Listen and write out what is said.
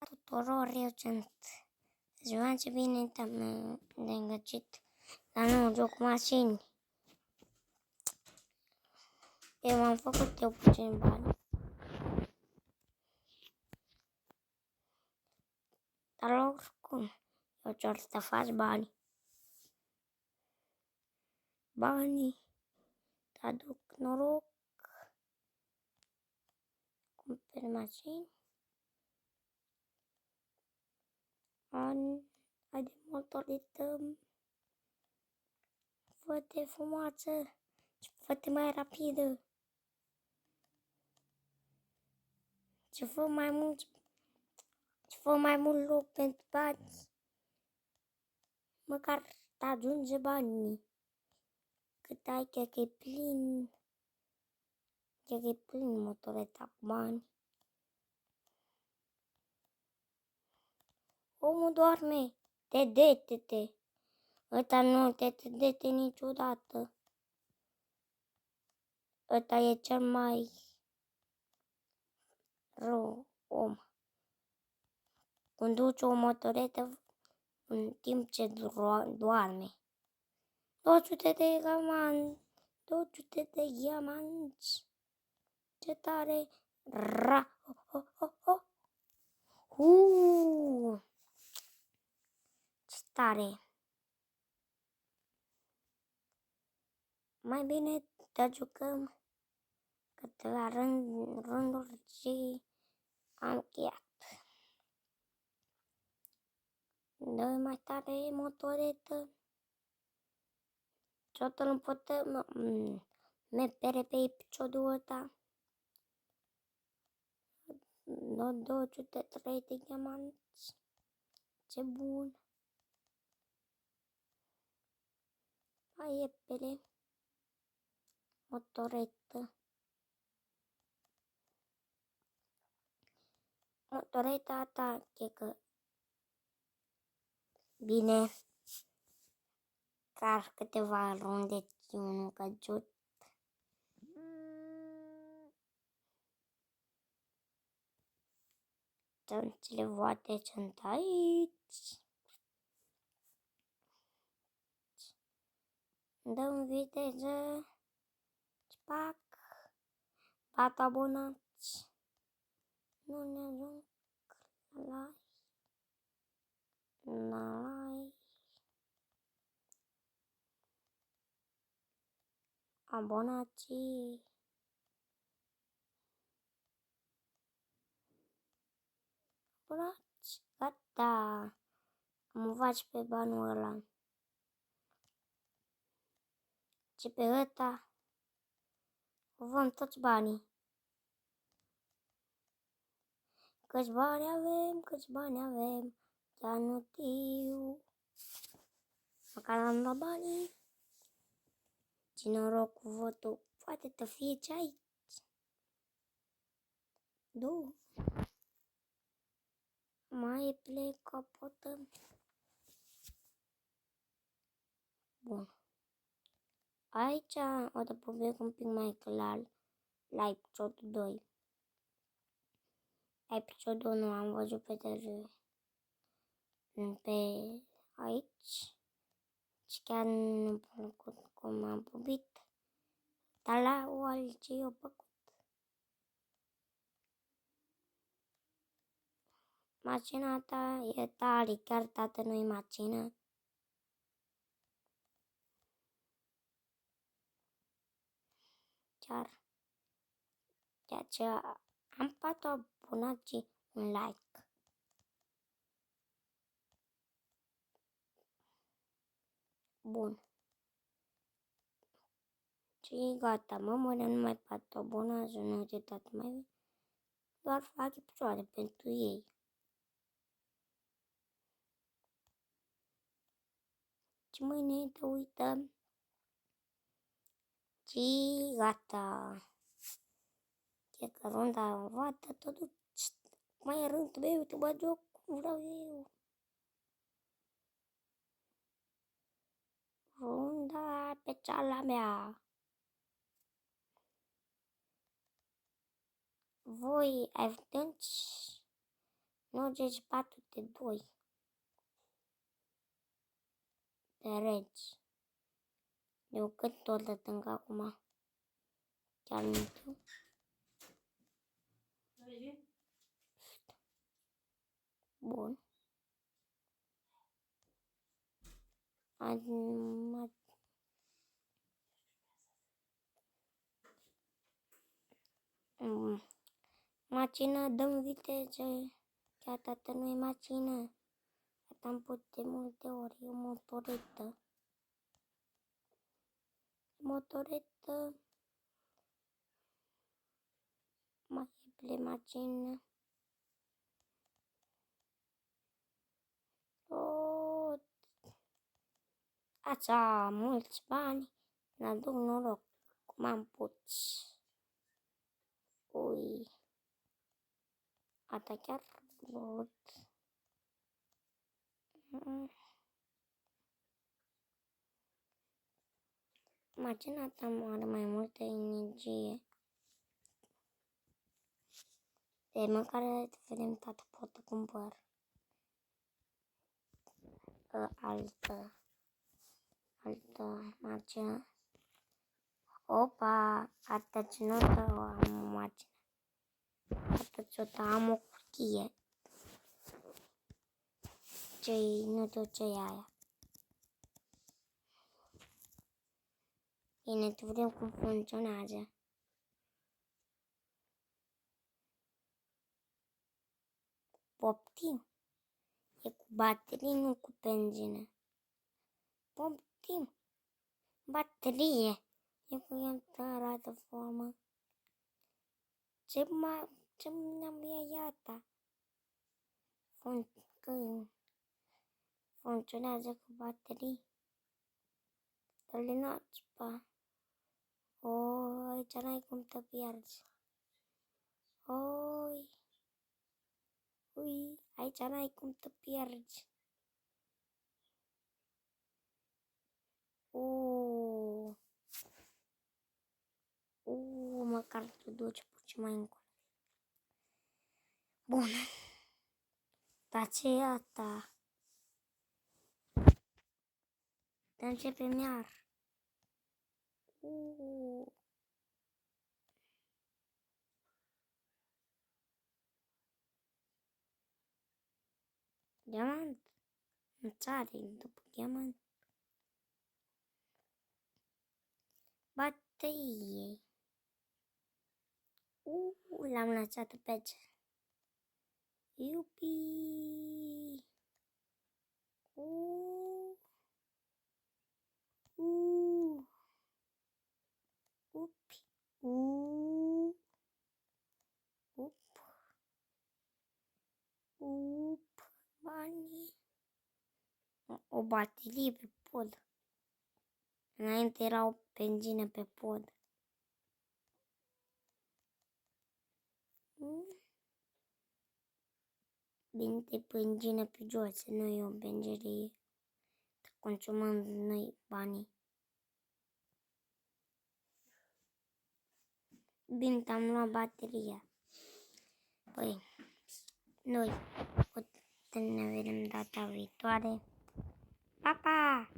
Tuturor, eu sunt Joan și bine te-am îngăcit la nou joc cu mașini. Eu am făcut puțin bani. Dar oricum, eu cer să faci bani. Banii te aduc noroc. Cumperi mașini. Ai de motorită. Fă-te frumoasă și fă-te mai rapidă. Și fă mai mult loc pentru bani. Măcar te ajunge banii. Cât ai, cred că e plin. Cred că e plin motoreta cu bani. Omul doarme. Te. Ăsta nu te dete niciodată. Ăsta e cel mai rău om. Conduce o motoretă în timp ce doarme. 200 de diamanți. 200 de diamanți. Ce tare. Ce tare. Mai bine te jucăm câteva rânduri și am încheiat. Dă mai tare motoretă. Totul nu putem merge pe episodul ăsta. 203 de diamanți. Ce bun. Hai repede. Motoretă. Motoreta ta, cred că bine. Car câteva runde nu căzut. Tănțile voate sunt aici. Dăm viteză. Spac. 4 abonați. Nu ne ajung la like. Abonații. Abonați. Gata. Am învaț pe banul ăla. Și pe ăsta. Vom toți banii. Câți bani avem. Chiar nu știu. Măcar am luat banii. Ce noroc cu votul. Poate să fie ce aici. 2. Mai plec capotăm. Bun. Aici o să public un pic mai clar la episodul 2. La episodul 1 am văzut pe TV. Pe aici. Și chiar nu plăcut cum am publicat. Dar la oare ce eu făcut? Mașina ta e tare, chiar tată nu-i mașină. Chiar de aceea am 4 abonați și un like. Bun. Și gata, mă mără numai 4 abonați, nu uitați mai. Doar fac episoade pentru ei. Și mâine te uităm. Și gata. Cred că runda învată totul. Mai e rândul meu, te mă joc cum vreau eu. Runda pe ceala mea. Voi, atunci, 9402 de regi. Eu cât tot de tânc acum? Chiar nu știu. Bun. Macină, dăm viteze. Chiar tată nu-i macină. Atât am pus de multe ori. E o motoretă. Motoretă. Mai e pe macină. Așa, mulți bani. Ne-aduc noroc. Cum am pus. Ui. Asta chiar văd. Mașina ta are mai multă energie. De măcar vedem, tată, pot să cumpăr altă mașină. Opa, atât nu am o mașină. Atât am o cutie. Nu știu ce e aia. Bine, tu vedem cum funcționează. Poftim. E cu baterie, nu cu benzină. Poftim. Baterie. E cu ea arată formă. Ce mi-am iată? Funcționează cu baterii. Dă-le nocipa. Aici n-ai cum te pierzi. Ui, aici n-ai cum te pierzi. Măcar te duci puțin mai încolo. Bun. Dar ce e asta? Dar începem iar. Diamant. Nu țare după diamant. Baterie. L-am lăsat pe ce. Iupi. Upi. Banii. O baterie pe pod. Înainte era o benzină pe pod. Bine, de benzină pe jos, nu e o benzinărie. Consumăm noi banii. Bine, am luat bateria. Păi, noi ne vedem data viitoare. Pa, pa!